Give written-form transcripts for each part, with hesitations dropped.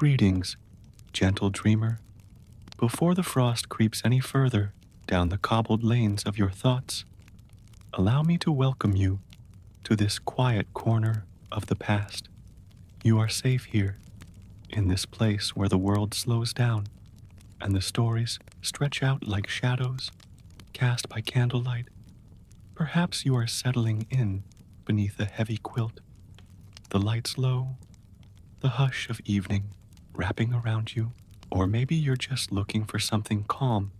Greetings, gentle dreamer. Before the frost creeps any further down the cobbled lanes of your thoughts, allow me to welcome you to this quiet corner of the past. You are safe here, in this place where the world slows down and the stories stretch out like shadows cast by candlelight. Perhaps you are settling in beneath a heavy quilt, the lights low, the hush of evening wrapping around you, or maybe you're just looking for something calm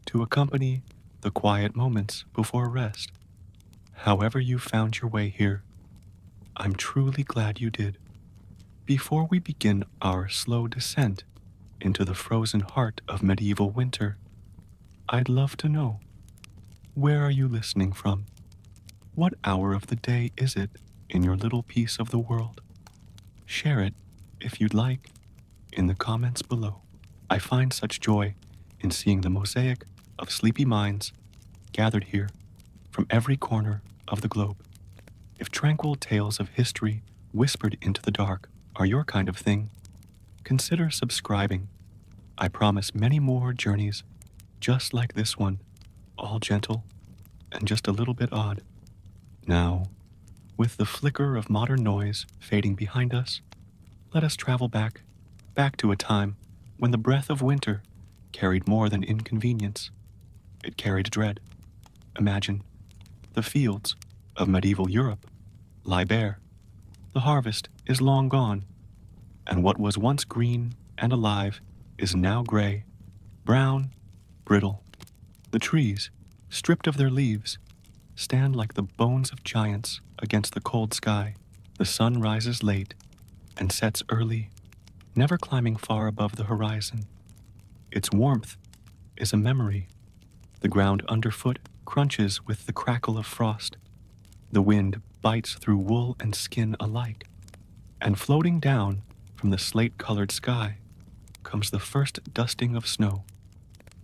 to accompany the quiet moments before rest. However you found your way here, I'm truly glad you did. Before we begin our slow descent into the frozen heart of medieval winter, I'd love to know, where are you listening from? What hour of the day is it in your little piece of the world? Share it, if you'd like, in the comments below. I find such joy in seeing the mosaic of sleepy minds gathered here from every corner of the globe. If tranquil tales of history whispered into the dark are your kind of thing, consider subscribing. I promise many more journeys just like this one, all gentle and just a little bit odd. Now, with the flicker of modern noise fading behind us, let us travel back to a time when the breath of winter carried more than inconvenience. It carried dread. Imagine the fields of medieval Europe lie bare. The harvest is long gone, and what was once green and alive is now gray, brown, brittle. The trees, stripped of their leaves, stand like the bones of giants against the cold sky. The sun rises late and sets early, never climbing far above the horizon. Its warmth is a memory. The ground underfoot crunches with the crackle of frost. The wind bites through wool and skin alike. And floating down from the slate-colored sky comes the first dusting of snow.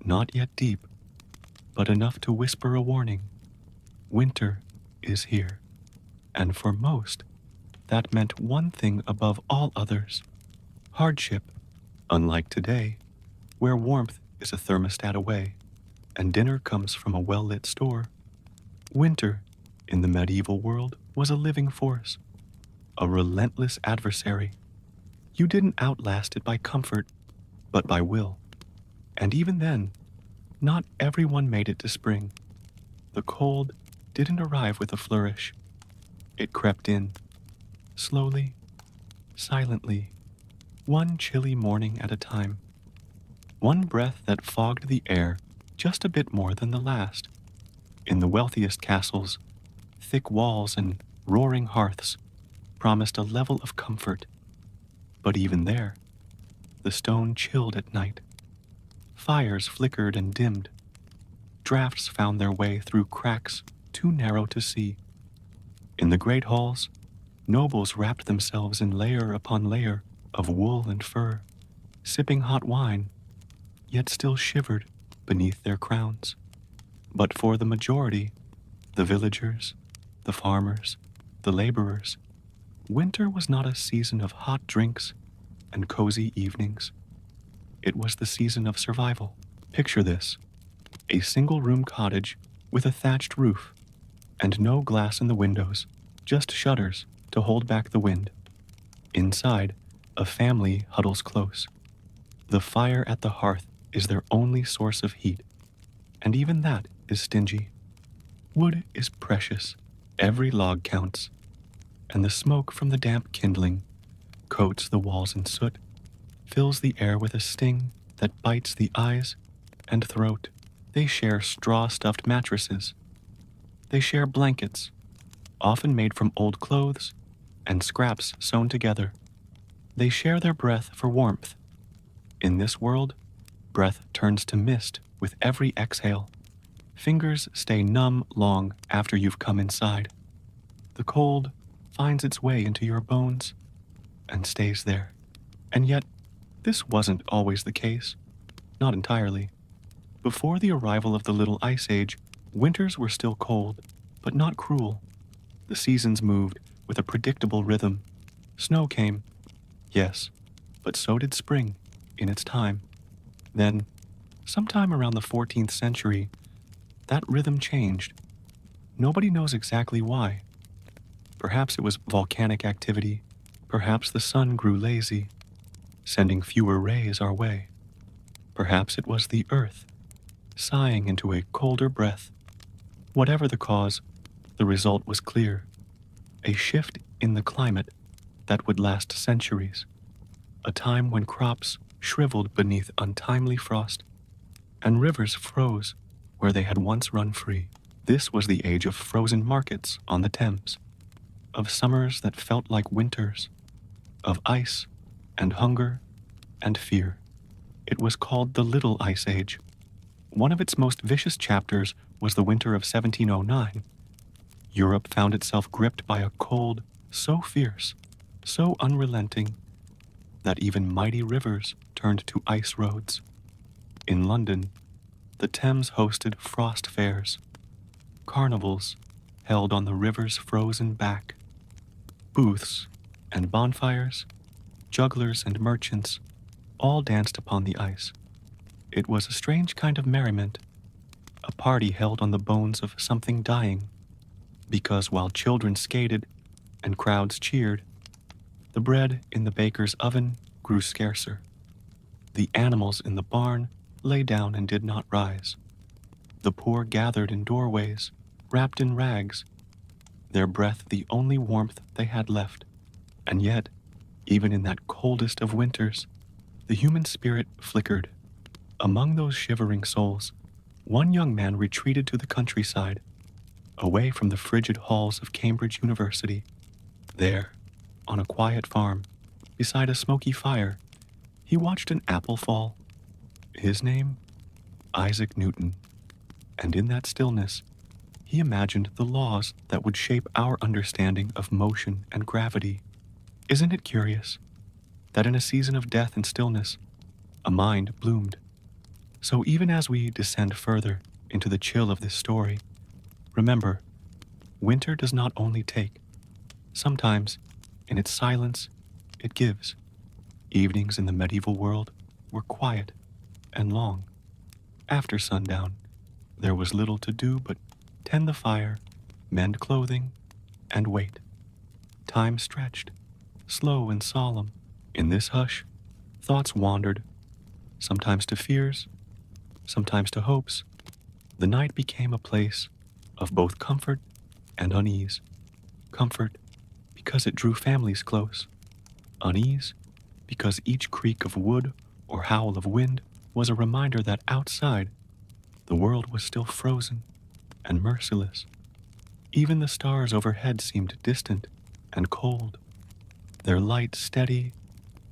Not yet deep, but enough to whisper a warning. Winter is here. And for most, that meant one thing above all others: hardship. Unlike today, where warmth is a thermostat away and dinner comes from a well-lit store, winter in the medieval world was a living force, a relentless adversary. You didn't outlast it by comfort, but by will. And even then, not everyone made it to spring. The cold didn't arrive with a flourish. It crept in, slowly, silently, one chilly morning at a time. One breath that fogged the air just a bit more than the last. In the wealthiest castles, thick walls and roaring hearths promised a level of comfort. But even there, the stone chilled at night. Fires flickered and dimmed. Drafts found their way through cracks too narrow to see. In the great halls, nobles wrapped themselves in layer upon layer of wool and fur, sipping hot wine, yet still shivered beneath their crowns. But for the majority, the villagers, the farmers, the laborers, winter was not a season of hot drinks and cozy evenings. It was the season of survival. Picture this: a single-room cottage with a thatched roof and no glass in the windows, just shutters to hold back the wind. Inside, a family huddles close. The fire at the hearth is their only source of heat, and even that is stingy. Wood is precious, every log counts, and the smoke from the damp kindling coats the walls in soot, fills the air with a sting that bites the eyes and throat. They share straw-stuffed mattresses. They share blankets, often made from old clothes and scraps sewn together. They share their breath for warmth. In this world, breath turns to mist with every exhale. Fingers stay numb long after you've come inside. The cold finds its way into your bones and stays there. And yet, this wasn't always the case. Not entirely. Before the arrival of the Little Ice Age, winters were still cold, but not cruel. The seasons moved with a predictable rhythm. Snow came, yes, but so did spring in its time. Then, sometime around the 14th century, that rhythm changed. Nobody knows exactly why. Perhaps it was volcanic activity. Perhaps the sun grew lazy, sending fewer rays our way. Perhaps it was the earth, sighing into a colder breath. Whatever the cause, the result was clear. A shift in the climate that would last centuries. A time when crops shriveled beneath untimely frost, and rivers froze where they had once run free. This was the age of frozen markets on the Thames, of summers that felt like winters, of ice and hunger and fear. It was called the Little Ice Age. One of its most vicious chapters was the winter of 1709. Europe found itself gripped by a cold so fierce, so unrelenting, that even mighty rivers turned to ice roads. In London, the Thames hosted frost fairs, carnivals held on the river's frozen back. Booths and bonfires, jugglers and merchants, all danced upon the ice. It was a strange kind of merriment, a party held on the bones of something dying, because while children skated and crowds cheered, the bread in the baker's oven grew scarcer. The animals in the barn lay down and did not rise. The poor gathered in doorways, wrapped in rags, their breath the only warmth they had left. And yet, even in that coldest of winters, the human spirit flickered. Among those shivering souls, one young man retreated to the countryside, away from the frigid halls of Cambridge University. There, on a quiet farm, beside a smoky fire, he watched an apple fall. His name? Isaac Newton. And in that stillness, he imagined the laws that would shape our understanding of motion and gravity. Isn't it curious that in a season of death and stillness, a mind bloomed? So even as we descend further into the chill of this story, remember, winter does not only take. Sometimes, in its silence, it gives. Evenings in the medieval world were quiet and long. After sundown, there was little to do but tend the fire, mend clothing, and wait. Time stretched, slow and solemn. In this hush, thoughts wandered, sometimes to fears, sometimes to hopes. The night became a place of both comfort and unease. Comfort because it drew families close. Unease because each creak of wood or howl of wind was a reminder that outside, the world was still frozen and merciless. Even the stars overhead seemed distant and cold, their light steady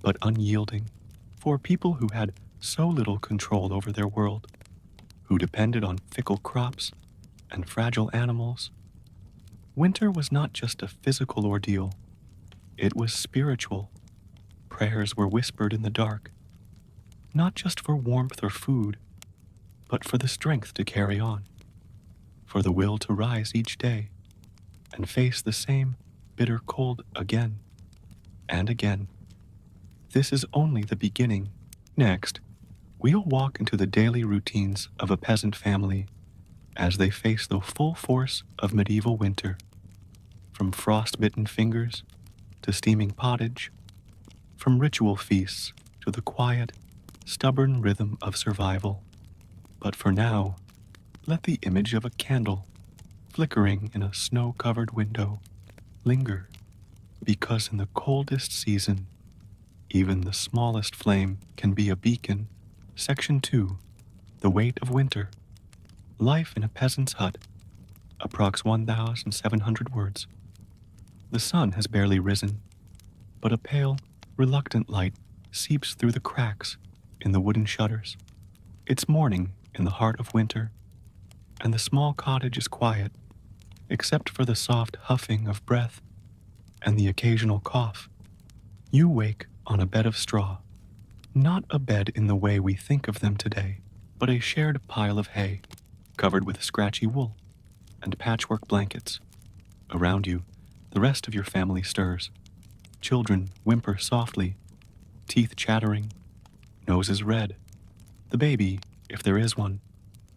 but unyielding. For people who had so little control over their world, who depended on fickle crops and fragile animals, winter was not just a physical ordeal, it was spiritual. Prayers were whispered in the dark, not just for warmth or food, but for the strength to carry on, for the will to rise each day and face the same bitter cold again and again. This is only the beginning. Next, we'll walk into the daily routines of a peasant family as they face the full force of medieval winter, from frost-bitten fingers to steaming pottage, from ritual feasts to the quiet, stubborn rhythm of survival. But for now, let the image of a candle flickering in a snow-covered window linger, because in the coldest season, even the smallest flame can be a beacon. Section 2. The Weight of Winter. Life in a peasant's hut. Approx 1,700 words. The sun has barely risen, but a pale, reluctant light seeps through the cracks in the wooden shutters. It's morning in the heart of winter, and the small cottage is quiet, except for the soft huffing of breath and the occasional cough. You wake on a bed of straw, not a bed in the way we think of them today, but a shared pile of hay, covered with scratchy wool and patchwork blankets. Around you, the rest of your family stirs. Children whimper softly, teeth chattering, noses red. The baby, if there is one,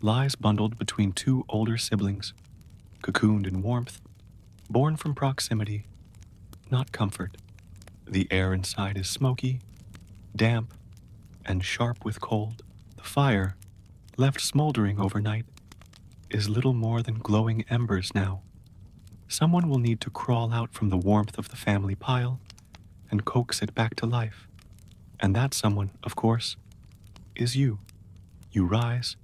lies bundled between two older siblings, cocooned in warmth, born from proximity, not comfort. The air inside is smoky, damp, and sharp with cold. The fire, left smoldering overnight, is little more than glowing embers now. Someone will need to crawl out from the warmth of the family pile and coax it back to life. And that someone, of course, is you. You rise,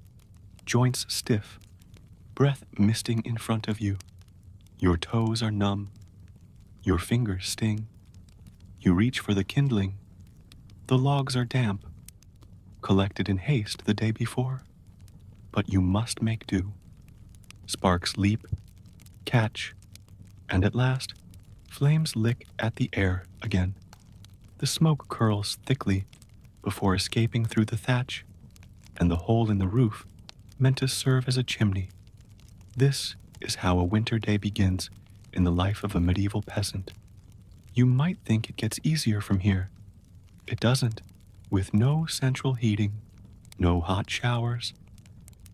joints stiff, breath misting in front of you. Your toes are numb, your fingers sting. You reach for the kindling. The logs are damp, collected in haste the day before. But you must make do. Sparks leap, catch, and at last, flames lick at the air again. The smoke curls thickly before escaping through the thatch, and the hole in the roof meant to serve as a chimney. This is how a winter day begins in the life of a medieval peasant. You might think it gets easier from here. It doesn't. With no central heating, no hot showers,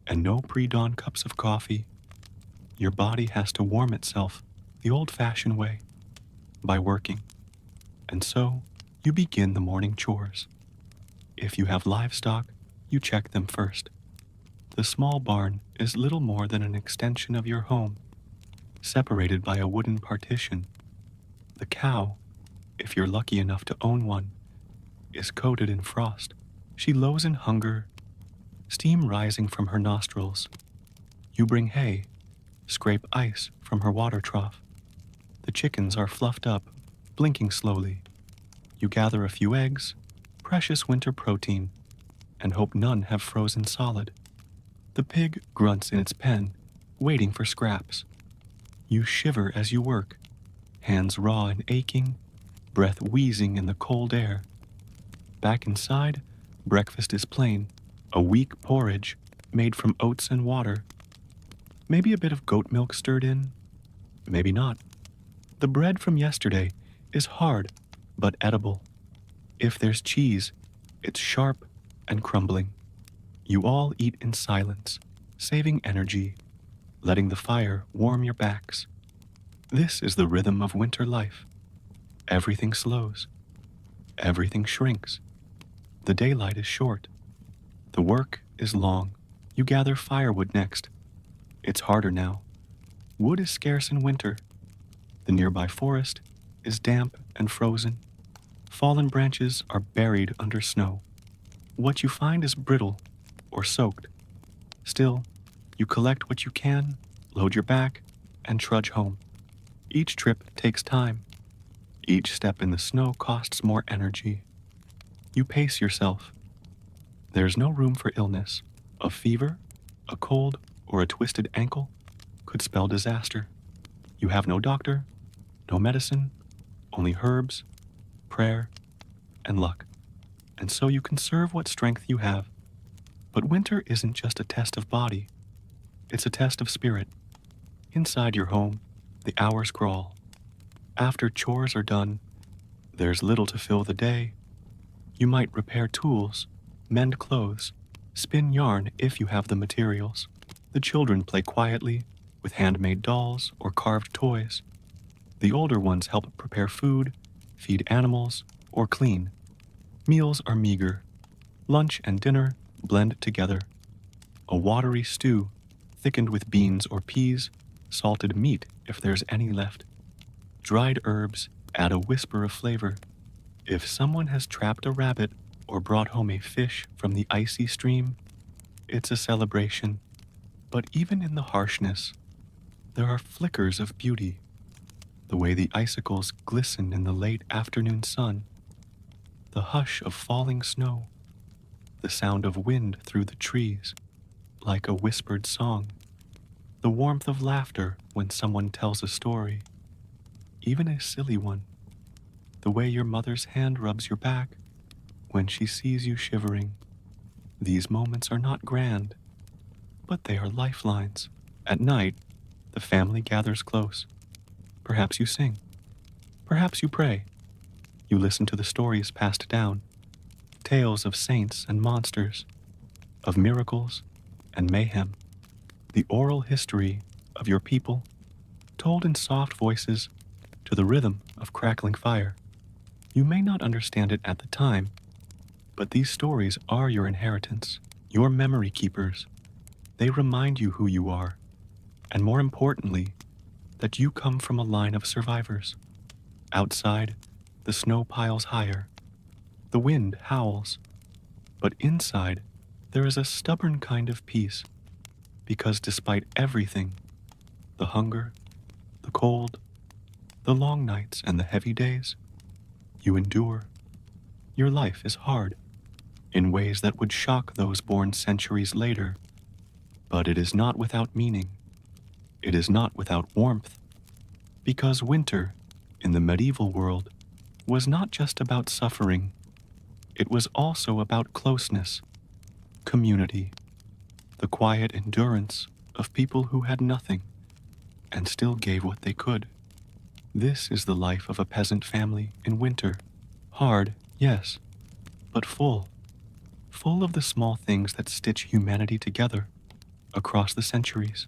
and no pre-dawn cups of coffee, your body has to warm itself the old-fashioned way, by working. And so, you begin the morning chores. If you have livestock, you check them first. The small barn is little more than an extension of your home, separated by a wooden partition. The cow, if you're lucky enough to own one, is coated in frost. She lows in hunger, steam rising from her nostrils. You bring hay, scrape ice from her water trough. The chickens are fluffed up, blinking slowly. You gather a few eggs, precious winter protein, and hope none have frozen solid. The pig grunts in its pen, waiting for scraps. You shiver as you work, hands raw and aching, breath wheezing in the cold air. Back inside, breakfast is plain, a weak porridge made from oats and water. Maybe a bit of goat milk stirred in, maybe not. The bread from yesterday is hard, but edible. If there's cheese, it's sharp and crumbling. You all eat in silence, saving energy, letting the fire warm your backs. This is the rhythm of winter life. Everything slows. Everything shrinks. The daylight is short. The work is long. You gather firewood next. It's harder now. Wood is scarce in winter. The nearby forest is damp and frozen. Fallen branches are buried under snow. What you find is brittle or soaked. Still, you collect what you can, load your back, and trudge home. Each trip takes time. Each step in the snow costs more energy. You pace yourself. There's no room for illness. A fever, a cold, or a twisted ankle could spell disaster. You have no doctor, no medicine, only herbs, prayer, and luck. And so you conserve what strength you have. But winter isn't just a test of body. It's a test of spirit. Inside your home, the hours crawl. After chores are done, there's little to fill the day. You might repair tools, mend clothes, spin yarn if you have the materials. The children play quietly with handmade dolls or carved toys. The older ones help prepare food, feed animals, or clean. Meals are meager. Lunch and dinner blend together. A watery stew, thickened with beans or peas, salted meat if there's any left. Dried herbs add a whisper of flavor. If someone has trapped a rabbit or brought home a fish from the icy stream, it's a celebration. But even in the harshness, there are flickers of beauty. The way the icicles glisten in the late afternoon sun, the hush of falling snow, the sound of wind through the trees, like a whispered song, the warmth of laughter when someone tells a story, even a silly one, the way your mother's hand rubs your back when she sees you shivering. These moments are not grand, but they are lifelines. At night, the family gathers close. Perhaps you sing. Perhaps you pray. You listen to the stories passed down, tales of saints and monsters, of miracles and mayhem, the oral history of your people, told in soft voices to the rhythm of crackling fire. You may not understand it at the time, but these stories are your inheritance, your memory keepers. They remind you who you are, and more importantly, that you come from a line of survivors. Outside, the snow piles higher, the wind howls, but inside, there is a stubborn kind of peace, because despite everything, the hunger, the cold, the long nights, and the heavy days, you endure. Your life is hard, in ways that would shock those born centuries later, but it is not without meaning. It is not without warmth, because winter, in the medieval world, was not just about suffering. It was also about closeness, community, the quiet endurance of people who had nothing and still gave what they could. This is the life of a peasant family in winter. Hard, yes, but full. Full of the small things that stitch humanity together across the centuries.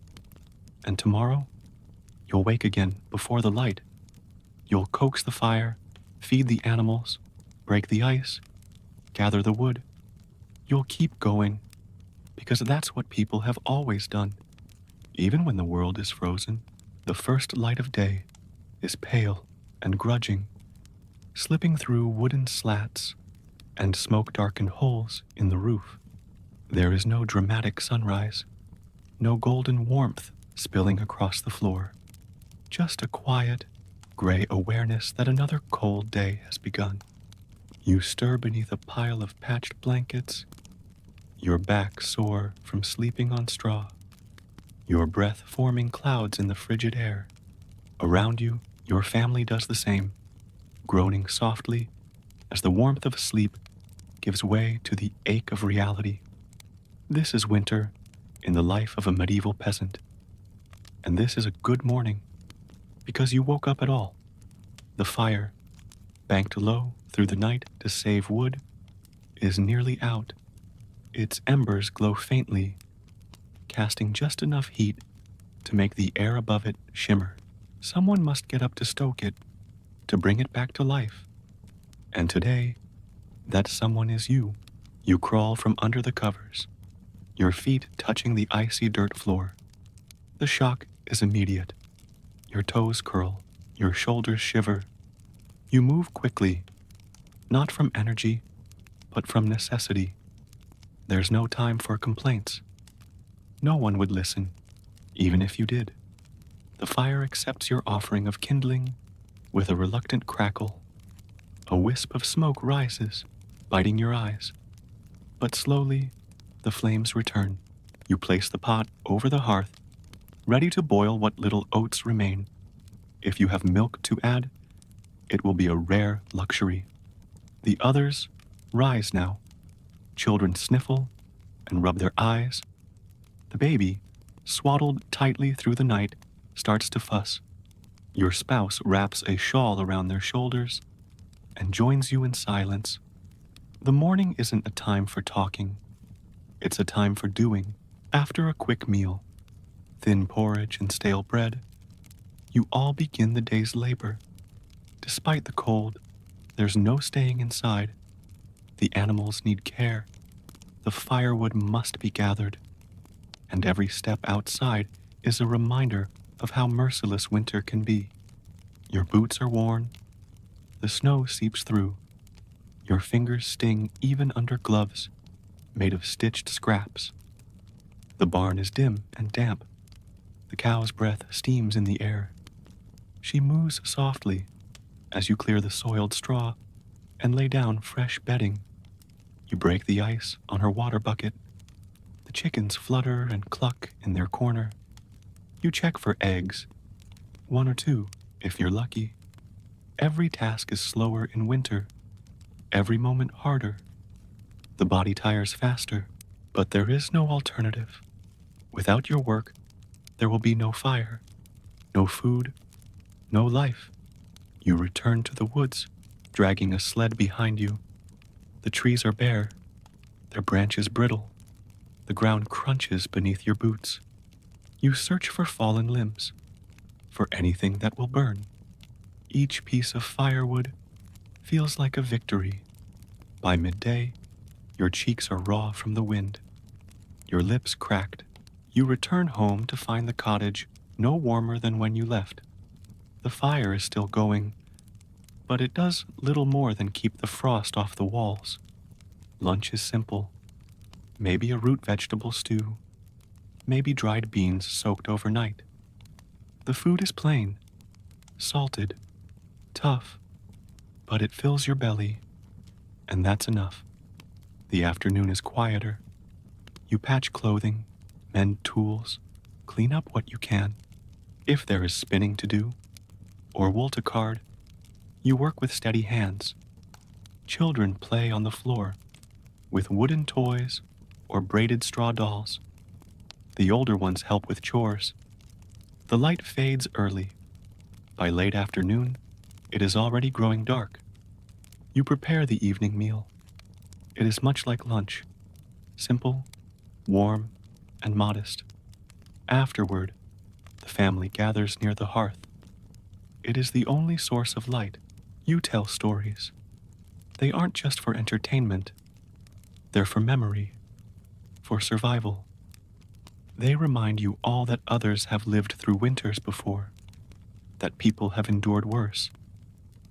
And tomorrow, you'll wake again before the light. You'll coax the fire, feed the animals, break the ice, gather the wood. You'll keep going, because that's what people have always done. Even when the world is frozen, the first light of day is pale and grudging, slipping through wooden slats and smoke-darkened holes in the roof. There is no dramatic sunrise, no golden warmth spilling across the floor, just a quiet, gray awareness that another cold day has begun. You stir beneath a pile of patched blankets, your back sore from sleeping on straw, your breath forming clouds in the frigid air. Around you, your family does the same, groaning softly as the warmth of sleep gives way to the ache of reality. This is winter in the life of a medieval peasant. And this is a good morning, because you woke up at all. The fire, banked low through the night to save wood, is nearly out. Its embers glow faintly, casting just enough heat to make the air above it shimmer. Someone must get up to stoke it, to bring it back to life. And today, that someone is you. You crawl from under the covers, your feet touching the icy dirt floor. The shock is immediate. Your toes curl, your shoulders shiver. You move quickly, not from energy, but from necessity. There's no time for complaints. No one would listen, even if you did. The fire accepts your offering of kindling with a reluctant crackle. A wisp of smoke rises, biting your eyes. But slowly, the flames return. You place the pot over the hearth, ready to boil what little oats remain. If you have milk to add, it will be a rare luxury. The others rise now. Children sniffle and rub their eyes. The baby, swaddled tightly through the night, starts to fuss. Your spouse wraps a shawl around their shoulders and joins you in silence. The morning isn't a time for talking. It's a time for doing. After a quick meal, thin porridge and stale bread, you all begin the day's labor. Despite the cold, there's no staying inside. The animals need care. The firewood must be gathered. And every step outside is a reminder of how merciless winter can be. Your boots are worn. The snow seeps through. Your fingers sting even under gloves made of stitched scraps. The barn is dim and damp. The cow's breath steams in the air. She moves softly as you clear the soiled straw and lay down fresh bedding. You break the ice on her water bucket. The chickens flutter and cluck in their corner. You check for eggs, 1 or 2 if you're lucky. Every task is slower in winter, every moment harder. The body tires faster, but there is no alternative. Without your work, there will be no fire, no food, no life. You return to the woods, dragging a sled behind you. The trees are bare, their branches brittle. The ground crunches beneath your boots. You search for fallen limbs, for anything that will burn. Each piece of firewood feels like a victory. By midday, your cheeks are raw from the wind, your lips cracked. You return home to find the cottage no warmer than when you left. The fire is still going, but it does little more than keep the frost off the walls. Lunch is simple. Maybe a root vegetable stew, maybe dried beans soaked overnight. The food is plain, salted, tough, but it fills your belly, and that's enough. The afternoon is quieter. You patch clothing, mend tools, clean up what you can. If there is spinning to do, or wool to card, you work with steady hands. Children play on the floor with wooden toys or braided straw dolls. The older ones help with chores. The light fades early. By late afternoon, it is already growing dark. You prepare the evening meal. It is much like lunch, simple, warm, and modest. Afterward, the family gathers near the hearth. It is the only source of light. You tell stories. They aren't just for entertainment. They're for memory, for survival. They remind you all that others have lived through winters before, that people have endured worse,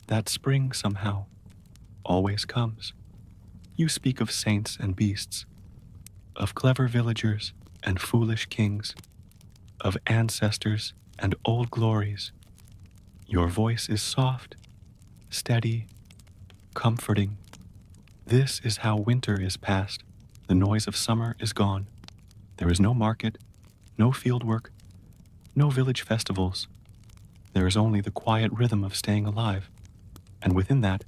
that spring somehow always comes. You speak of saints and beasts, of clever villagers and foolish kings, of ancestors and old glories. Your voice is soft, steady, comforting. This is how winter is passed. The noise of summer is gone. There is no market, no fieldwork, no village festivals. There is only the quiet rhythm of staying alive, and within that,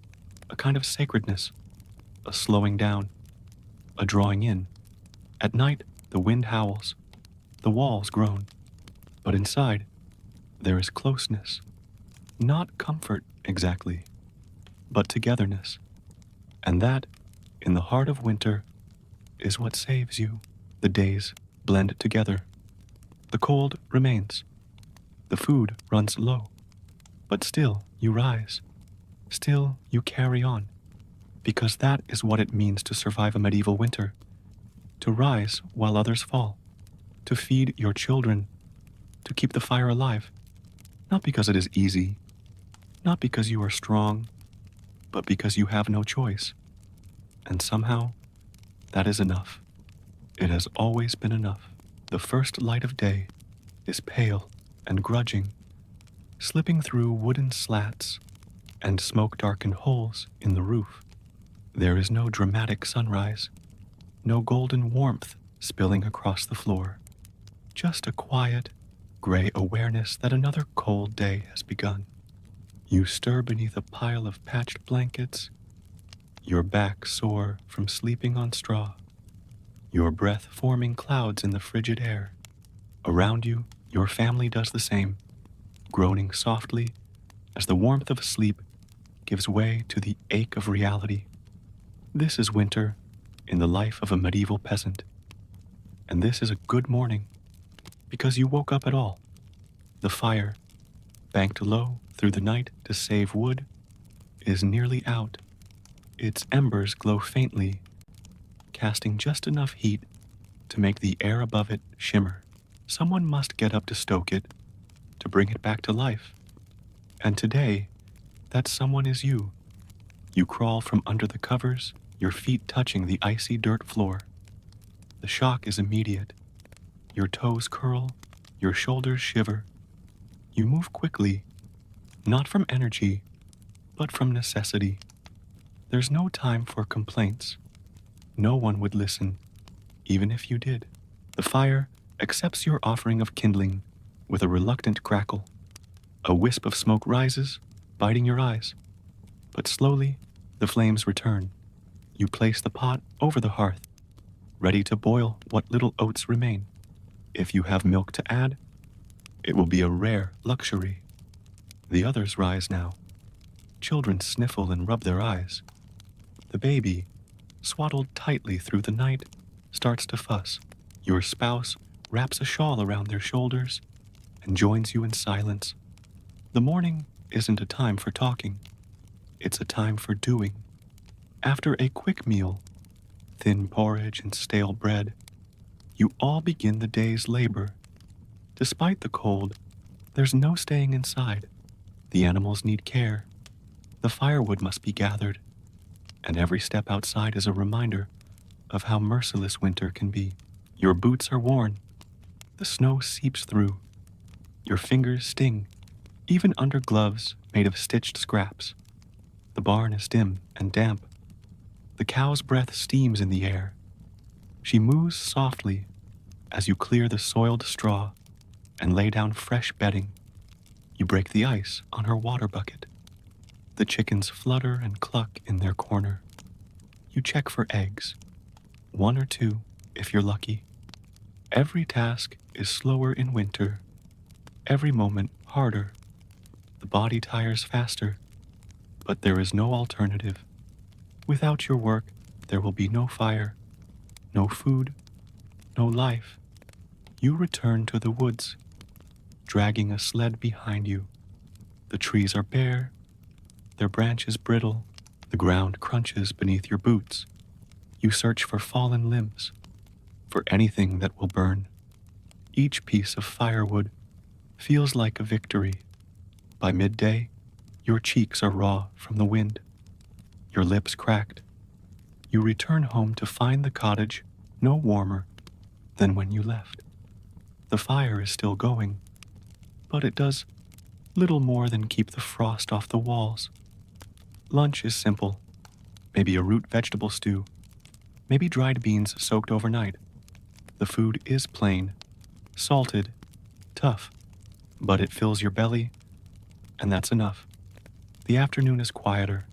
a kind of sacredness, a slowing down, a drawing in. At night, the wind howls, the walls groan, but inside, there is closeness. Not comfort exactly, but togetherness. And that, in the heart of winter, is what saves you. The days blend together. The cold remains. The food runs low. But still you rise. Still you carry on. Because that is what it means to survive a medieval winter. To rise while others fall. To feed your children. To keep the fire alive. Not because it is easy. Not because you are strong. But because you have no choice. And somehow, that is enough. It has always been enough. The first light of day is pale and grudging, slipping through wooden slats and smoke-darkened holes in the roof. There is no dramatic sunrise, no golden warmth spilling across the floor, just a quiet, gray awareness that another cold day has begun. You stir beneath a pile of patched blankets, your back sore from sleeping on straw, your breath forming clouds in the frigid air. Around you, your family does the same, groaning softly as the warmth of sleep gives way to the ache of reality. This is winter in the life of a medieval peasant. And this is a good morning, because you woke up at all. The fire, banked low through the night to save wood, is nearly out. Its embers glow faintly, casting just enough heat to make the air above it shimmer. Someone must get up to stoke it, to bring it back to life. And today, that someone is you. You crawl from under the covers, your feet touching the icy dirt floor. The shock is immediate. Your toes curl, your shoulders shiver. You move quickly, not from energy, but from necessity. There's no time for complaints. No one would listen, even if you did. The fire accepts your offering of kindling with a reluctant crackle. A wisp of smoke rises, biting your eyes. But slowly, the flames return. You place the pot over the hearth, ready to boil what little oats remain. If you have milk to add, it will be a rare luxury. The others rise now. Children sniffle and rub their eyes. The baby, swaddled tightly through the night, starts to fuss. Your spouse wraps a shawl around their shoulders and joins you in silence. The morning isn't a time for talking, it's a time for doing. After a quick meal, thin porridge and stale bread, you all begin the day's labor. Despite the cold, there's no staying inside. The animals need care. The firewood must be gathered, and every step outside is a reminder of how merciless winter can be. Your boots are worn. The snow seeps through. Your fingers sting, even under gloves made of stitched scraps. The barn is dim and damp. The cow's breath steams in the air. She moos softly as you clear the soiled straw and lay down fresh bedding. You break the ice on her water bucket. The chickens flutter and cluck in their corner. You check for eggs, one or two if you're lucky. Every task is slower in winter, every moment harder. The body tires faster, but there is no alternative. Without your work, there will be no fire, no food, no life. You return to the woods, dragging a sled behind you. The trees are bare, their branches brittle, the ground crunches beneath your boots. You search for fallen limbs, for anything that will burn. Each piece of firewood feels like a victory. By midday, your cheeks are raw from the wind, your lips cracked. You return home to find the cottage no warmer than when you left. The fire is still going, but it does little more than keep the frost off the walls. Lunch is simple, maybe a root vegetable stew, maybe dried beans soaked overnight. The food is plain, salted, tough, but it fills your belly, and that's enough. The afternoon is quieter.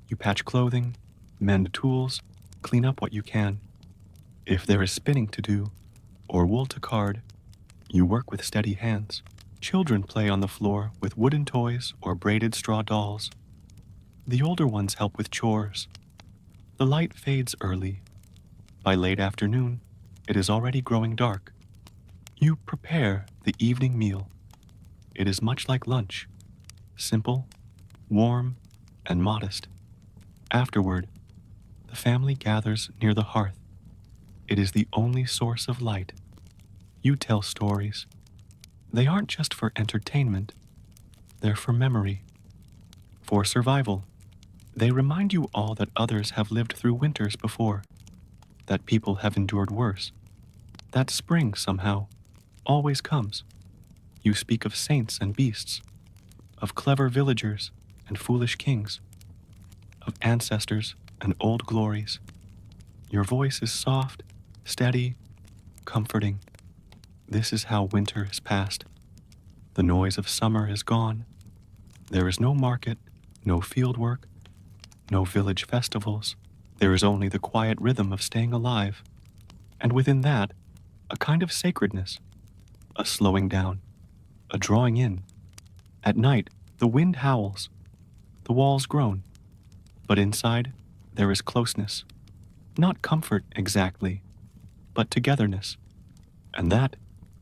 You patch clothing, mend tools, clean up what you can. If there is spinning to do, or wool to card, you work with steady hands. Children play on the floor with wooden toys or braided straw dolls. The older ones help with chores. The light fades early. By late afternoon, it is already growing dark. You prepare the evening meal. It is much like lunch, simple, warm, and modest. Afterward, the family gathers near the hearth. It is the only source of light. You tell stories. They aren't just for entertainment, they're for memory, for survival. They remind you all that others have lived through winters before, that people have endured worse, that spring somehow always comes. You speak of saints and beasts, of clever villagers and foolish kings, of ancestors and old glories. Your voice is soft, steady, comforting. This is how winter is passed. The noise of summer is gone. There is no market, no field work, no village festivals. There is only the quiet rhythm of staying alive, and within that, a kind of sacredness, a slowing down, a drawing in. At night, the wind howls, the walls groan, but inside there is closeness, not comfort exactly, but togetherness, and that,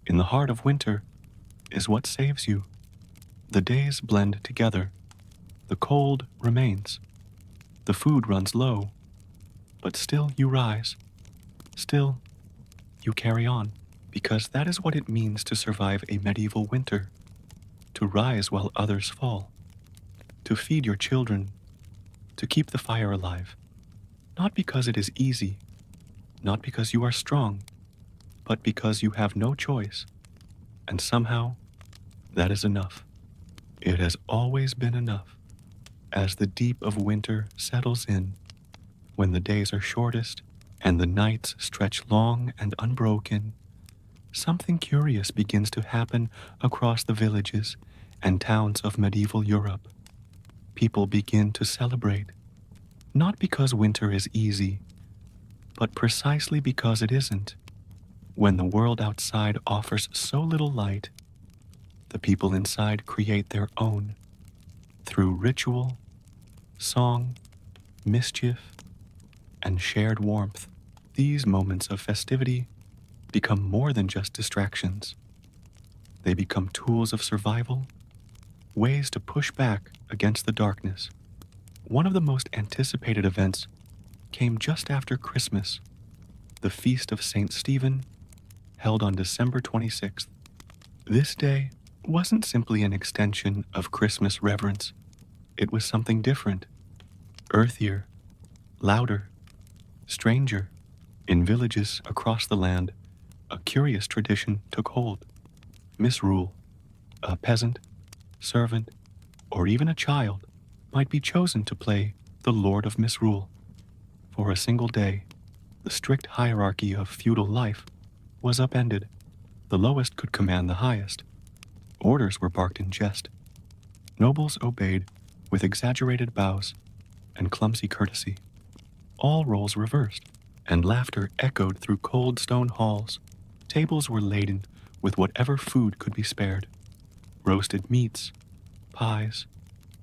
in the heart of winter, is what saves you. The days blend together, the cold remains, the food runs low, but still you rise, still you carry on, because that is what it means to survive a medieval winter, to rise while others fall, to feed your children, to keep the fire alive, not because it is easy, not because you are strong, but because you have no choice, and somehow that is enough. It has always been enough. As the deep of winter settles in, when the days are shortest and the nights stretch long and unbroken, something curious begins to happen across the villages and towns of medieval Europe. People begin to celebrate, not because winter is easy, but precisely because it isn't. When the world outside offers so little light, the people inside create their own, through ritual, song, mischief, and shared warmth. These moments of festivity become more than just distractions. They become tools of survival, ways to push back against the darkness. One of the most anticipated events came just after Christmas, the Feast of St. Stephen, held on December 26th. This day wasn't simply an extension of Christmas reverence. It was something different, earthier, louder, stranger. In villages across the land, a curious tradition took hold. Misrule, a peasant, servant, or even a child might be chosen to play the Lord of Misrule. For a single day, the strict hierarchy of feudal life was upended. The lowest could command the highest. Orders were barked in jest. Nobles obeyed with exaggerated bows and clumsy courtesy. All roles reversed, and laughter echoed through cold stone halls. Tables were laden with whatever food could be spared. Roasted meats, pies,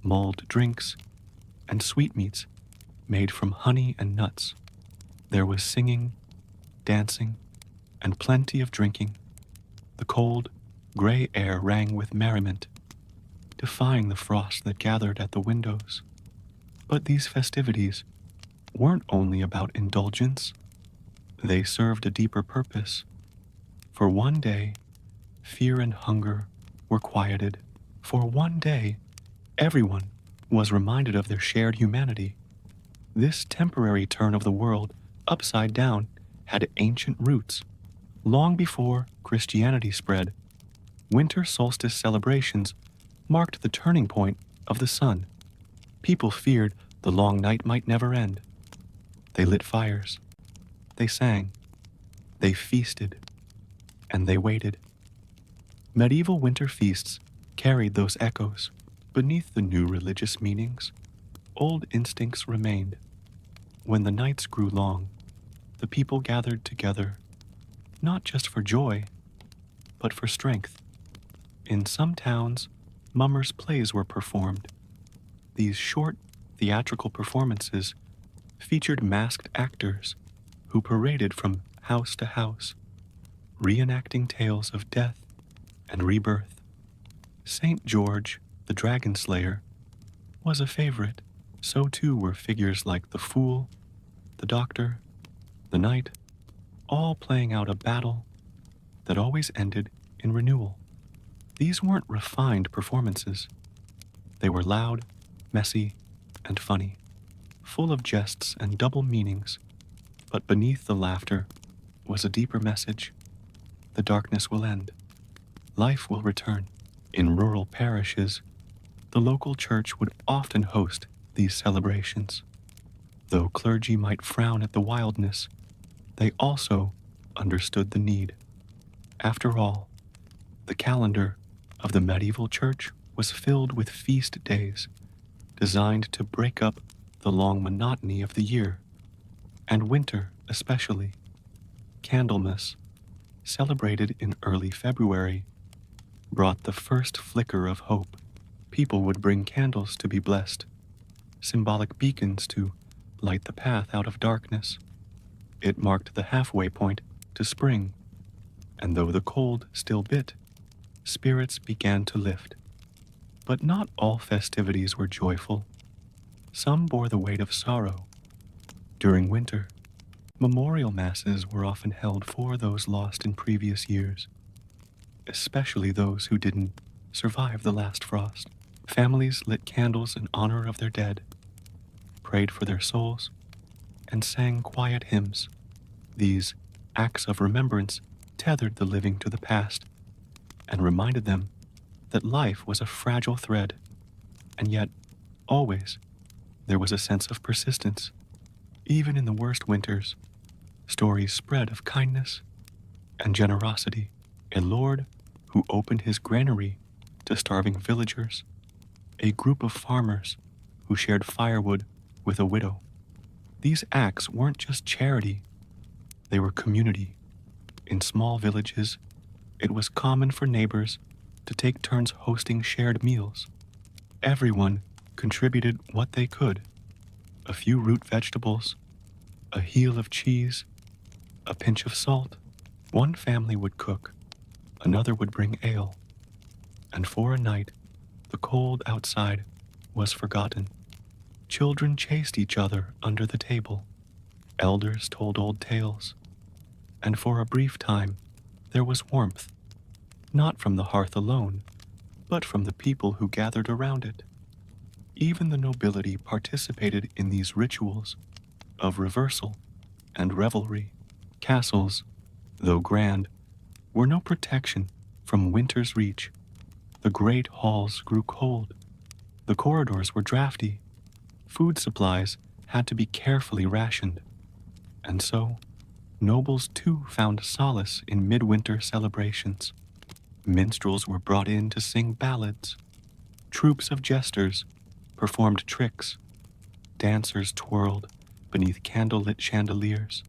mulled drinks, and sweetmeats made from honey and nuts. There was singing, dancing, and plenty of drinking. The cold, gray air rang with merriment, defying the frost that gathered at the windows. But these festivities weren't only about indulgence. They served a deeper purpose. For one day, fear and hunger were quieted. For one day, everyone was reminded of their shared humanity. This temporary turn of the world upside down had ancient roots. Long before Christianity spread, winter solstice celebrations marked the turning point of the sun. People feared the long night might never end. They lit fires. They sang. They feasted. And they waited. Medieval winter feasts carried those echoes. Beneath the new religious meanings, old instincts remained. When the nights grew long, the people gathered together, not just for joy, but for strength. In some towns, mummers' plays were performed. These short, theatrical performances featured masked actors who paraded from house to house, reenacting tales of death and rebirth. St. George, the Dragon Slayer, was a favorite. So too were figures like the Fool, the Doctor, the Knight, all playing out a battle that always ended in renewal. These weren't refined performances. They were loud, messy, and funny, full of jests and double meanings. But beneath the laughter was a deeper message. The darkness will end. Life will return. In rural parishes, the local church would often host these celebrations. Though clergy might frown at the wildness, they also understood the need. After all, the calendar of the medieval church was filled with feast days designed to break up the long monotony of the year, and winter especially. Candlemas, celebrated in early February, brought the first flicker of hope. People would bring candles to be blessed, symbolic beacons to light the path out of darkness. It marked the halfway point to spring, and though the cold still bit, spirits began to lift. But not all festivities were joyful. Some bore the weight of sorrow. During winter, memorial masses were often held for those lost in previous years, especially those who didn't survive the last frost. Families lit candles in honor of their dead, prayed for their souls, and sang quiet hymns. These acts of remembrance tethered the living to the past and reminded them that life was a fragile thread, and yet, always, there was a sense of persistence. Even in the worst winters, stories spread of kindness and generosity. A lord who opened his granary to starving villagers, a group of farmers who shared firewood with a widow. These acts weren't just charity, they were community. In small villages, it was common for neighbors to take turns hosting shared meals. Everyone contributed what they could: a few root vegetables, a heel of cheese, a pinch of salt. One family would cook, another would bring ale, and for a night the cold outside was forgotten. Children chased each other under the table, elders told old tales, and for a brief time there was warmth, not from the hearth alone, but from the people who gathered around it. Even the nobility participated in these rituals of reversal and revelry. Castles, though grand, were no protection from winter's reach. The great halls grew cold, the corridors were drafty, food supplies had to be carefully rationed, and so nobles too found solace in midwinter celebrations. Minstrels were brought in to sing ballads, troops of jesters performed tricks, dancers twirled beneath candlelit chandeliers.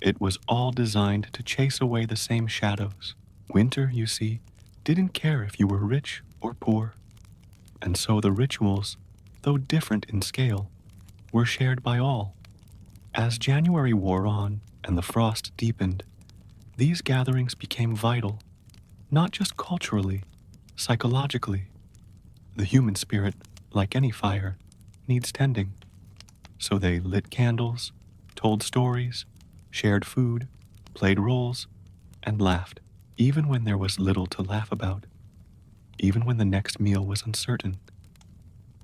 It was all designed to chase away the same shadows. Winter, you see, didn't care if you were rich or poor, and so the rituals, though different in scale, were shared by all. As January wore on and the frost deepened, these gatherings became vital, not just culturally, psychologically. The human spirit, like any fire, needs tending. So they lit candles, told stories, shared food, played roles, and laughed, even when there was little to laugh about, even when the next meal was uncertain,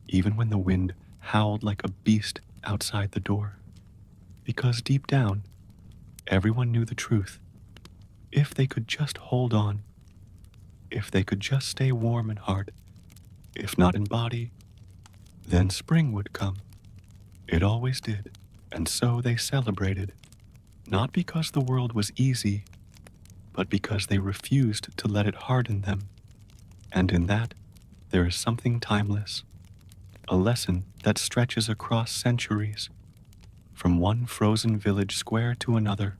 even when the wind howled like a beast outside the door. Because deep down, everyone knew the truth. If they could just hold on, if they could just stay warm in heart, if not in body, then spring would come. It always did. And so they celebrated, not because the world was easy, but because they refused to let it harden them. And in that, there is something timeless, a lesson that stretches across centuries, from one frozen village square to another.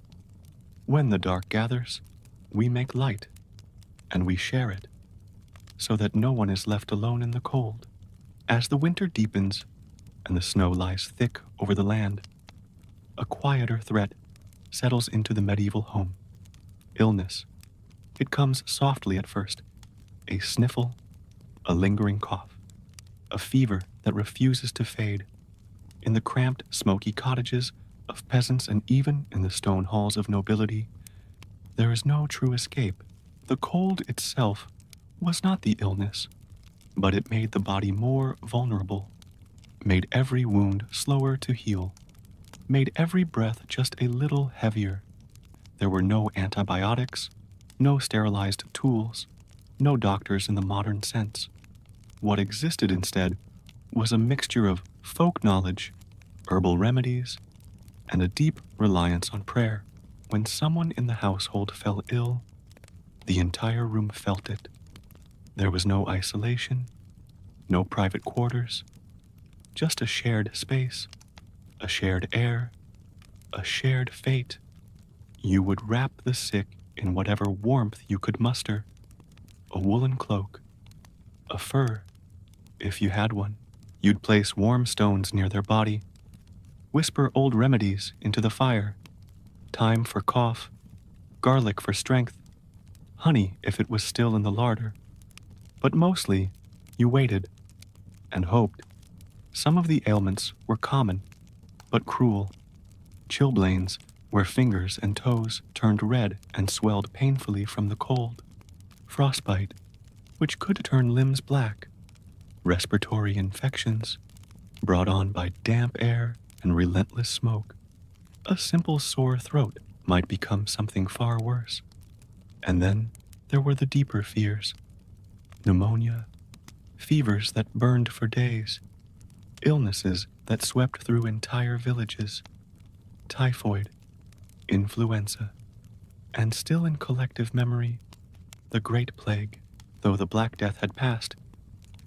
When the dark gathers, we make light, and we share it, so that no one is left alone in the cold. As the winter deepens and the snow lies thick over the land, a quieter threat settles into the medieval home. Illness. It comes softly at first, a sniffle, a lingering cough, a fever that refuses to fade. In the cramped, smoky cottages of peasants and even in the stone halls of nobility, there is no true escape. The cold itself was not the illness, but it made the body more vulnerable, made every wound slower to heal, made every breath just a little heavier. There were no antibiotics, no sterilized tools, no doctors in the modern sense. What existed instead was a mixture of folk knowledge, herbal remedies, and a deep reliance on prayer. When someone in the household fell ill, the entire room felt it. There was no isolation, no private quarters, just a shared space, a shared air, a shared fate. You would wrap the sick in whatever warmth you could muster, a woolen cloak, a fur, if you had one. You'd place warm stones near their body, whisper old remedies into the fire, thyme for cough, garlic for strength, honey if it was still in the larder. But mostly, you waited and hoped. Some of the ailments were common, but cruel. Chilblains, where fingers and toes turned red and swelled painfully from the cold. Frostbite, which could turn limbs black. Respiratory infections, brought on by damp air and relentless smoke. A simple sore throat might become something far worse. And then there were the deeper fears. Pneumonia, fevers that burned for days, illnesses that swept through entire villages, typhoid, influenza, and still in collective memory, the Great Plague. Though the Black Death had passed,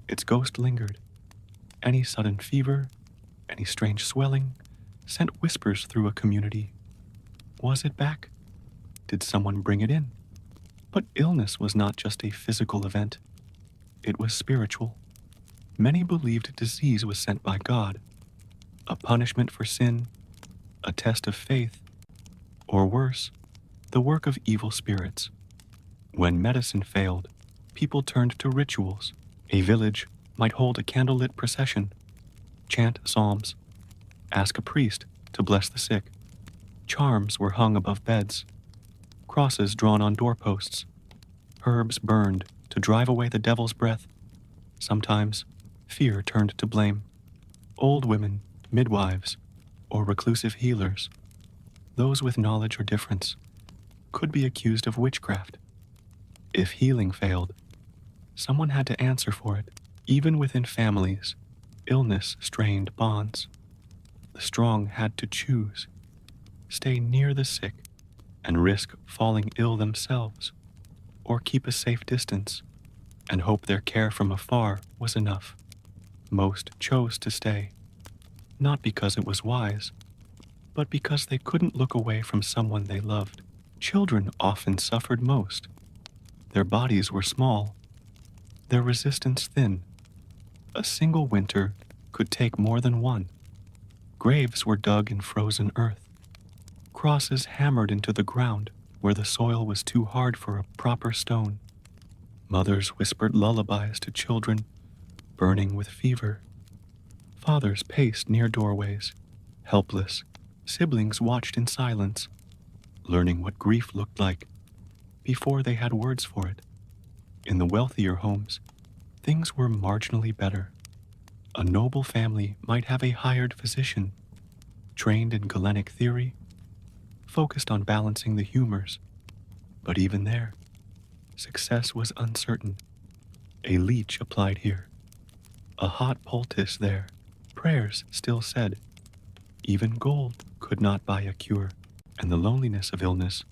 its ghost lingered. Any sudden fever, any strange swelling, sent whispers through a community. Was it back? Did someone bring it in? But illness was not just a physical event. It was spiritual. Many believed disease was sent by God, a punishment for sin, a test of faith, or worse, the work of evil spirits. When medicine failed, people turned to rituals. A village might hold a candlelit procession, chant psalms, ask a priest to bless the sick. Charms were hung above beds, crosses drawn on doorposts, herbs burned to drive away the devil's breath. Sometimes, fear turned to blame. Old women, midwives, or reclusive healers, those with knowledge or difference, could be accused of witchcraft. If healing failed, someone had to answer for it. Even within families, illness strained bonds. The strong had to choose, stay near the sick and risk falling ill themselves, or keep a safe distance and hope their care from afar was enough. Most chose to stay, not because it was wise, but because they couldn't look away from someone they loved. Children often suffered most. Their bodies were small, their resistance thin. A single winter could take more than one. Graves were dug in frozen earth, crosses hammered into the ground where the soil was too hard for a proper stone. Mothers whispered lullabies to children burning with fever. Fathers paced near doorways, helpless. Siblings watched in silence, learning what grief looked like before they had words for it. In the wealthier homes, things were marginally better. A noble family might have a hired physician, trained in Galenic theory, focused on balancing the humors. But even there, success was uncertain. A leech applied here, a hot poultice there. Prayers still said. Even gold could not buy a cure, and the loneliness of illness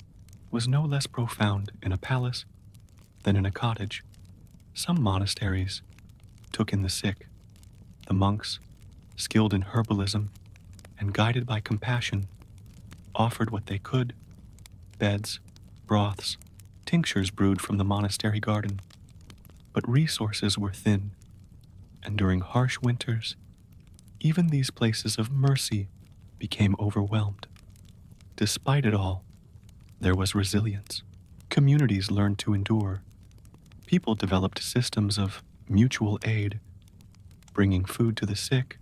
was no less profound in a palace than in a cottage. Some monasteries took in the sick. The monks, skilled in herbalism and guided by compassion, offered what they could: beds, broths, tinctures brewed from the monastery garden. But resources were thin, and during harsh winters, even these places of mercy became overwhelmed. Despite it all, there was resilience. Communities learned to endure. People developed systems of mutual aid, bringing food to the sick,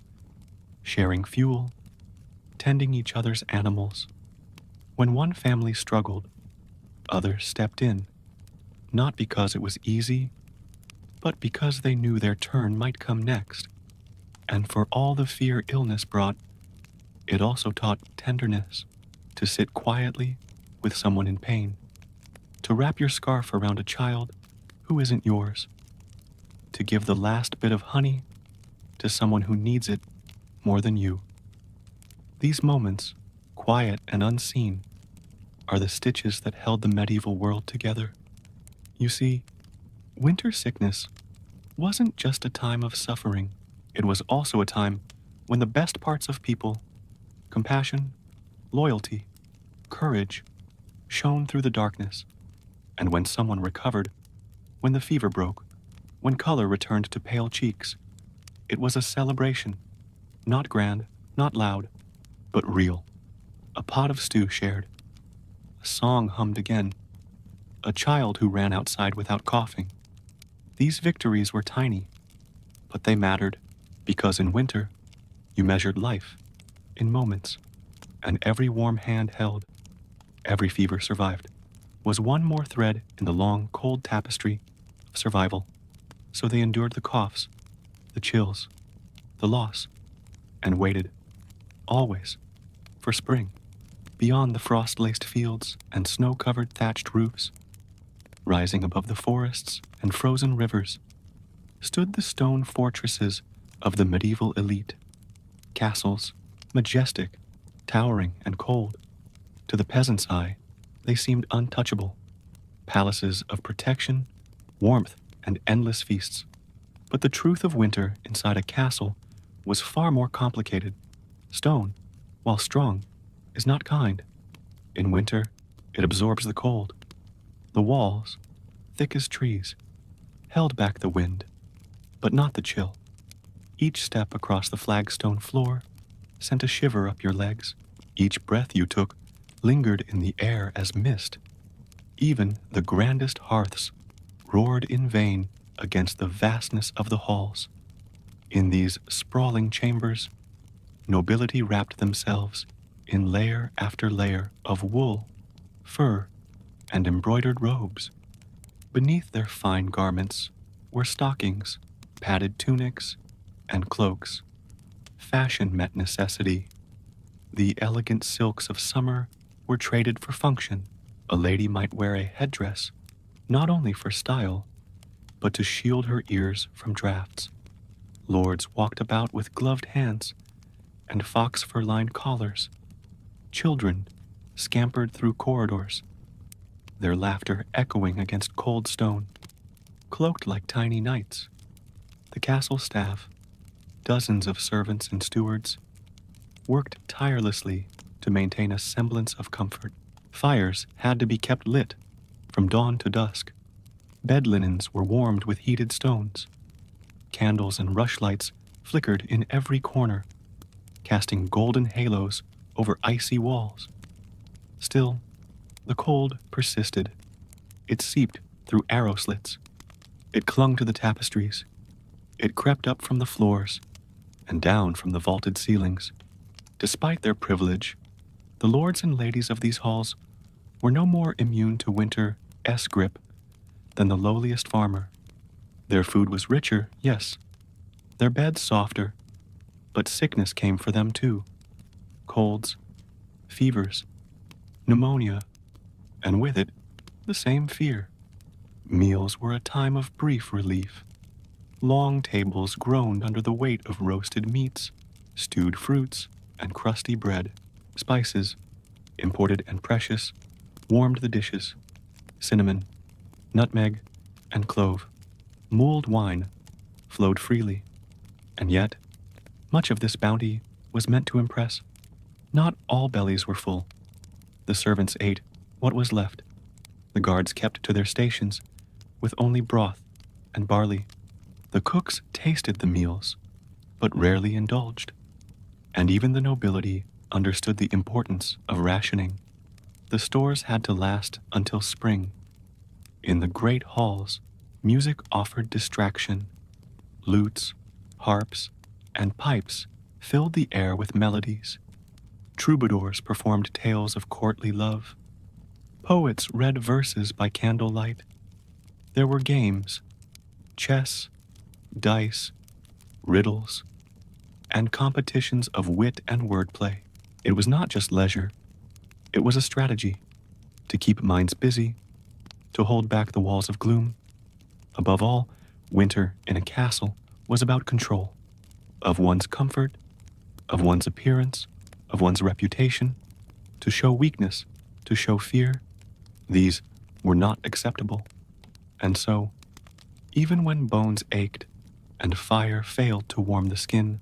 sharing fuel, tending each other's animals. When one family struggled, others stepped in, not because it was easy, but because they knew their turn might come next. And for all the fear illness brought, it also taught tenderness, to sit quietly with someone in pain, to wrap your scarf around a child who isn't yours, to give the last bit of honey to someone who needs it more than you. These moments, quiet and unseen, are the stitches that held the medieval world together. You see, winter sickness wasn't just a time of suffering. It was also a time when the best parts of people, compassion, loyalty, courage, shone through the darkness. And when someone recovered, when the fever broke, when color returned to pale cheeks, it was a celebration, not grand, not loud, but real. A pot of stew shared, a song hummed again, a child who ran outside without coughing. These victories were tiny, but they mattered, because in winter, you measured life in moments, and every warm hand held, every fever survived, was one more thread in the long, cold tapestry of survival. So they endured the coughs, the chills, the loss, and waited, always, for spring. Beyond the frost-laced fields and snow-covered thatched roofs, rising above the forests and frozen rivers, stood the stone fortresses of the medieval elite. Castles, majestic, towering, and cold. To the peasant's eye, they seemed untouchable. Palaces of protection, warmth, and endless feasts. But the truth of winter inside a castle was far more complicated. Stone, while strong, is not kind. In winter, it absorbs the cold. The walls, thick as trees, held back the wind, but not the chill. Each step across the flagstone floor sent a shiver up your legs. Each breath you took lingered in the air as mist. Even the grandest hearths roared in vain against the vastness of the halls. In these sprawling chambers, nobility wrapped themselves in layer after layer of wool, fur, and embroidered robes. Beneath their fine garments were stockings, padded tunics, and cloaks. Fashion met necessity. The elegant silks of summer were traded for function. A lady might wear a headdress, not only for style, but to shield her ears from drafts. Lords walked about with gloved hands and fox fur-lined collars. Children scampered through corridors, their laughter echoing against cold stone, cloaked like tiny knights. The castle staff, dozens of servants and stewards, worked tirelessly to maintain a semblance of comfort. Fires had to be kept lit from dawn to dusk. Bed linens were warmed with heated stones. Candles and rushlights flickered in every corner, casting golden halos over icy walls. Still, the cold persisted. It seeped through arrow slits. It clung to the tapestries. It crept up from the floors and down from the vaulted ceilings. Despite their privilege, the lords and ladies of these halls were no more immune to winter's grip than the lowliest farmer. Their food was richer, yes, their beds softer, but sickness came for them too. Colds, fevers, pneumonia, and with it, the same fear. Meals were a time of brief relief. Long tables groaned under the weight of roasted meats, stewed fruits, and crusty bread. Spices, imported and precious, warmed the dishes. Cinnamon, nutmeg, and clove. Mulled wine flowed freely. And yet, much of this bounty was meant to impress. Not all bellies were full. The servants ate what was left. The guards kept to their stations with only broth and barley. The cooks tasted the meals, but rarely indulged. And even the nobility understood the importance of rationing. The stores had to last until spring. In the great halls, music offered distraction. Lutes, harps, and pipes filled the air with melodies. Troubadours performed tales of courtly love. Poets read verses by candlelight. There were games, chess, dice, riddles, and competitions of wit and wordplay. It was not just leisure. It was a strategy to keep minds busy, to hold back the walls of gloom. Above all, winter in a castle was about control of one's comfort, of one's appearance, of one's reputation. To show weakness, to show fear, these were not acceptable. And so, even when bones ached and fire failed to warm the skin,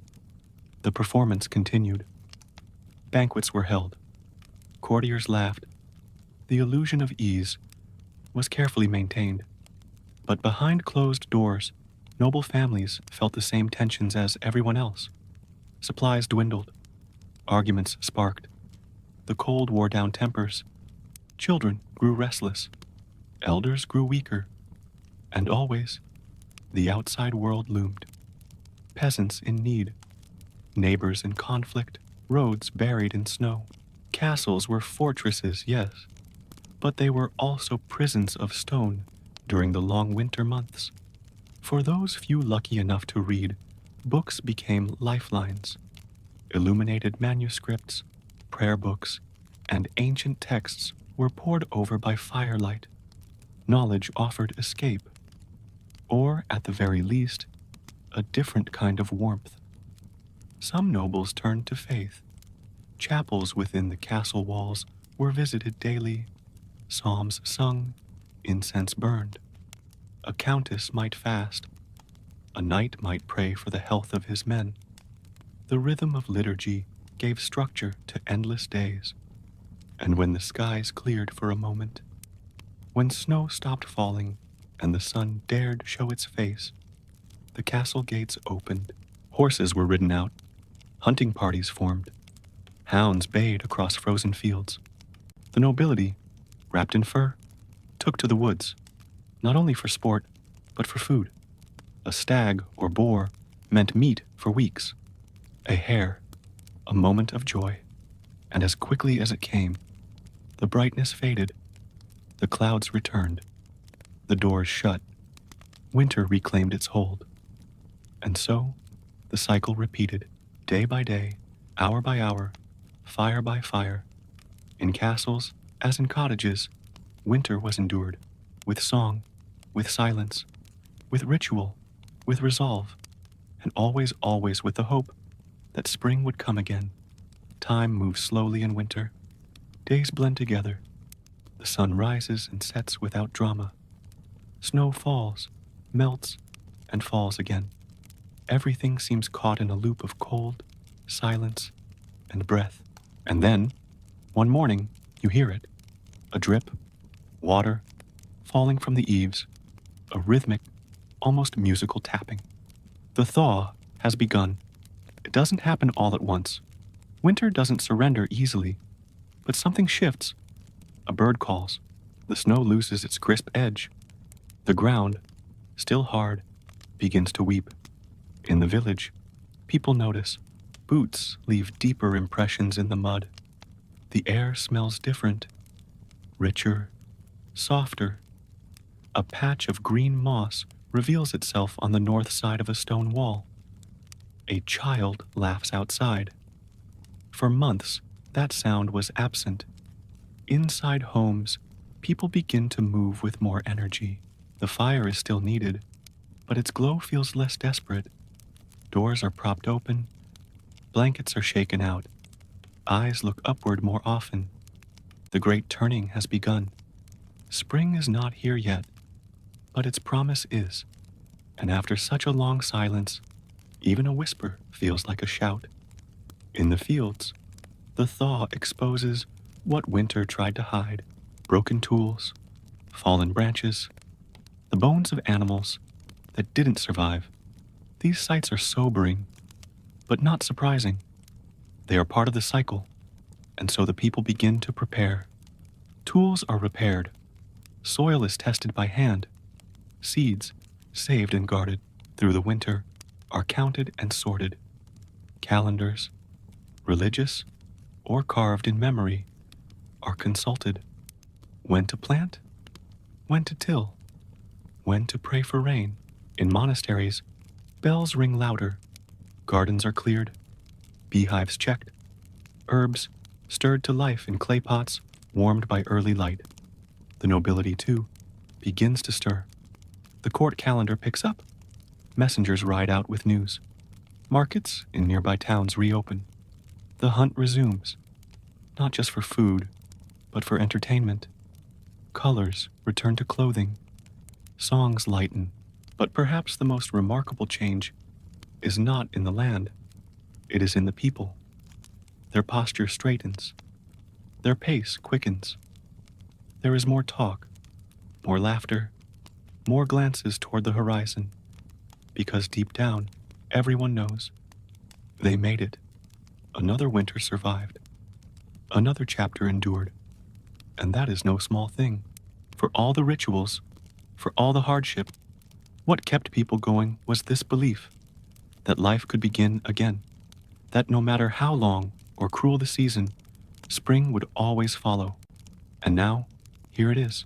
the performance continued. Banquets were held. Courtiers laughed. The illusion of ease was carefully maintained. But behind closed doors, noble families felt the same tensions as everyone else. Supplies dwindled. Arguments sparked. The cold wore down tempers. Children grew restless. Elders grew weaker. And always, the outside world loomed. Peasants in need. Neighbors in conflict. Roads buried in snow. Castles were fortresses, yes, but they were also prisons of stone during the long winter months. For those few lucky enough to read, books became lifelines. Illuminated manuscripts, prayer books, and ancient texts were pored over by firelight. Knowledge offered escape, or, at the very least, a different kind of warmth. Some nobles turned to faith. Chapels within the castle walls were visited daily, psalms sung, incense burned. A countess might fast. A knight might pray for the health of his men. The rhythm of liturgy gave structure to endless days. And when the skies cleared for a moment, when snow stopped falling and the sun dared show its face, the castle gates opened. Horses were ridden out. Hunting parties formed. Hounds bayed across frozen fields. The nobility, wrapped in fur, took to the woods, not only for sport, but for food. A stag or boar meant meat for weeks. A hare, a moment of joy. And as quickly as it came, the brightness faded. The clouds returned. The doors shut. Winter reclaimed its hold. And so, the cycle repeated, day by day, hour by hour, fire by fire. In castles, as in cottages, winter was endured, with song, with silence, with ritual, with resolve, and always, always with the hope that spring would come again. Time moves slowly in winter. Days blend together. The sun rises and sets without drama. Snow falls, melts, and falls again. Everything seems caught in a loop of cold, silence, and breath. And then, one morning, you hear it. A drip, water, falling from the eaves, a rhythmic, almost musical tapping. The thaw has begun. It doesn't happen all at once. Winter doesn't surrender easily, but something shifts. A bird calls. The snow loses its crisp edge. The ground, still hard, begins to weep. In the village, people notice. Boots leave deeper impressions in the mud. The air smells different, richer, softer. A patch of green moss reveals itself on the north side of a stone wall. A child laughs outside. For months, that sound was absent. Inside homes, people begin to move with more energy. The fire is still needed, but its glow feels less desperate. Doors are propped open. Blankets are shaken out. Eyes look upward more often. The great turning has begun. Spring is not here yet, but its promise is. And after such a long silence, even a whisper feels like a shout. In the fields, the thaw exposes what winter tried to hide. Broken tools, fallen branches, the bones of animals that didn't survive. These sights are sobering, but not surprising. They are part of the cycle, and so the people begin to prepare. Tools are repaired. Soil is tested by hand. Seeds, saved and guarded through the winter, are counted and sorted. Calendars, religious or carved in memory, are consulted. When to plant, when to till, when to pray for rain. In monasteries, bells ring louder. Gardens are cleared, beehives checked, herbs stirred to life in clay pots warmed by early light. The nobility, too, begins to stir. The court calendar picks up. Messengers ride out with news. Markets in nearby towns reopen. The hunt resumes, not just for food, but for entertainment. Colors return to clothing. Songs lighten. But perhaps the most remarkable change is not in the land. It is in the people. Their posture straightens. Their pace quickens. There is more talk, more laughter, more glances toward the horizon, because deep down, everyone knows they made it. Another winter survived. Another chapter endured. And that is no small thing. For all the rituals, for all the hardship, what kept people going was this belief that life could begin again, that no matter how long or cruel the season, spring would always follow. And now, here it is,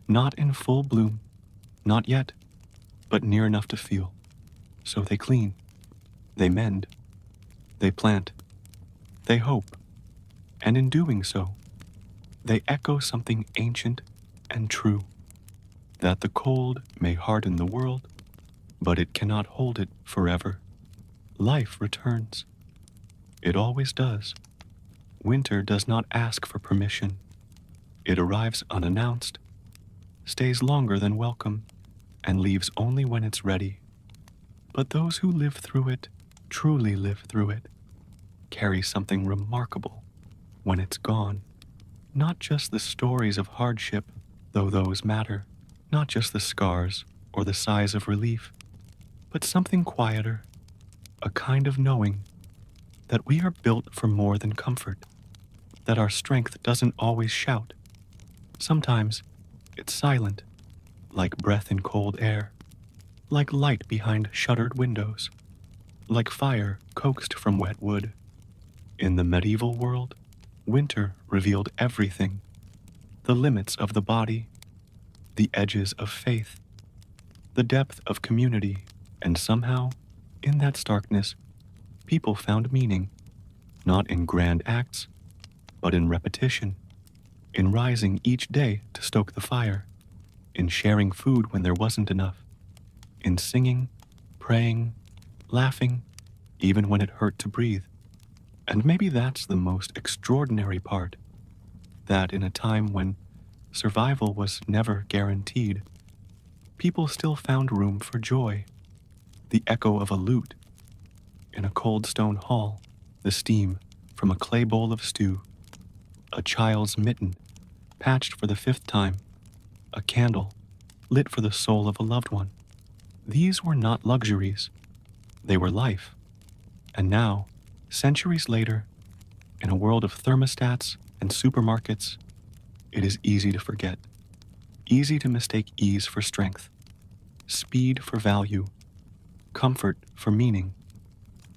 not in full bloom, not yet, but near enough to feel. So they clean, they mend, they plant, they hope, and in doing so, they echo something ancient and true, that the cold may harden the world, but it cannot hold it forever. Life returns. It always does. Winter does not ask for permission. It arrives unannounced, stays longer than welcome, and leaves only when it's ready. But those who live through it, truly live through it, carry something remarkable when it's gone. Not just the stories of hardship, though those matter, not just the scars or the sighs of relief, but something quieter, a kind of knowing that we are built for more than comfort, that our strength doesn't always shout. Sometimes it's silent, like breath in cold air, like light behind shuttered windows, like fire coaxed from wet wood. In the medieval world, winter revealed everything: the limits of the body, the edges of faith, the depth of community, and somehow, in that starkness, people found meaning, not in grand acts, but in repetition, in rising each day to stoke the fire, in sharing food when there wasn't enough, in singing, praying, laughing, even when it hurt to breathe. And maybe that's the most extraordinary part, that in a time when survival was never guaranteed, people still found room for joy, the echo of a lute in a cold stone hall, the steam from a clay bowl of stew, a child's mitten patched for the fifth time, a candle lit for the soul of a loved one. These were not luxuries, they were life. And now, centuries later, in a world of thermostats and supermarkets, it is easy to forget, easy to mistake ease for strength, speed for value, comfort for meaning.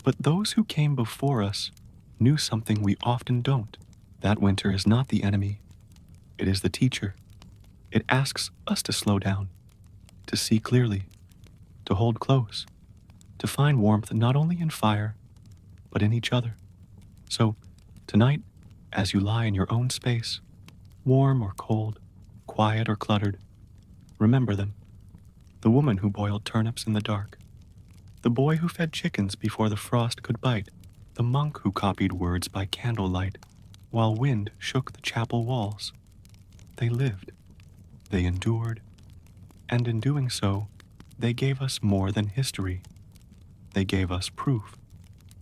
But those who came before us knew something we often don't. That winter is not the enemy, it is the teacher. It asks us to slow down, to see clearly, to hold close, to find warmth not only in fire, but in each other. So, tonight, as you lie in your own space, warm or cold, quiet or cluttered, remember them. The woman who boiled turnips in the dark, the boy who fed chickens before the frost could bite, the monk who copied words by candlelight while wind shook the chapel walls. They lived, they endured, and in doing so, they gave us more than history. They gave us proof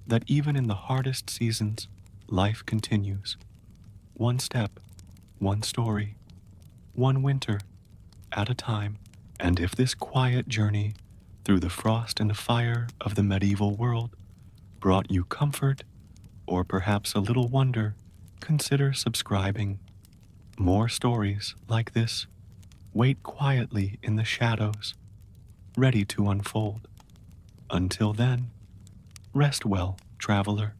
that even in the hardest seasons, life continues. One step, one story, one winter at a time. And if this quiet journey through the frost and fire of the medieval world brought you comfort, or perhaps a little wonder, consider subscribing. More stories like this wait quietly in the shadows, ready to unfold. Until then, rest well, traveler.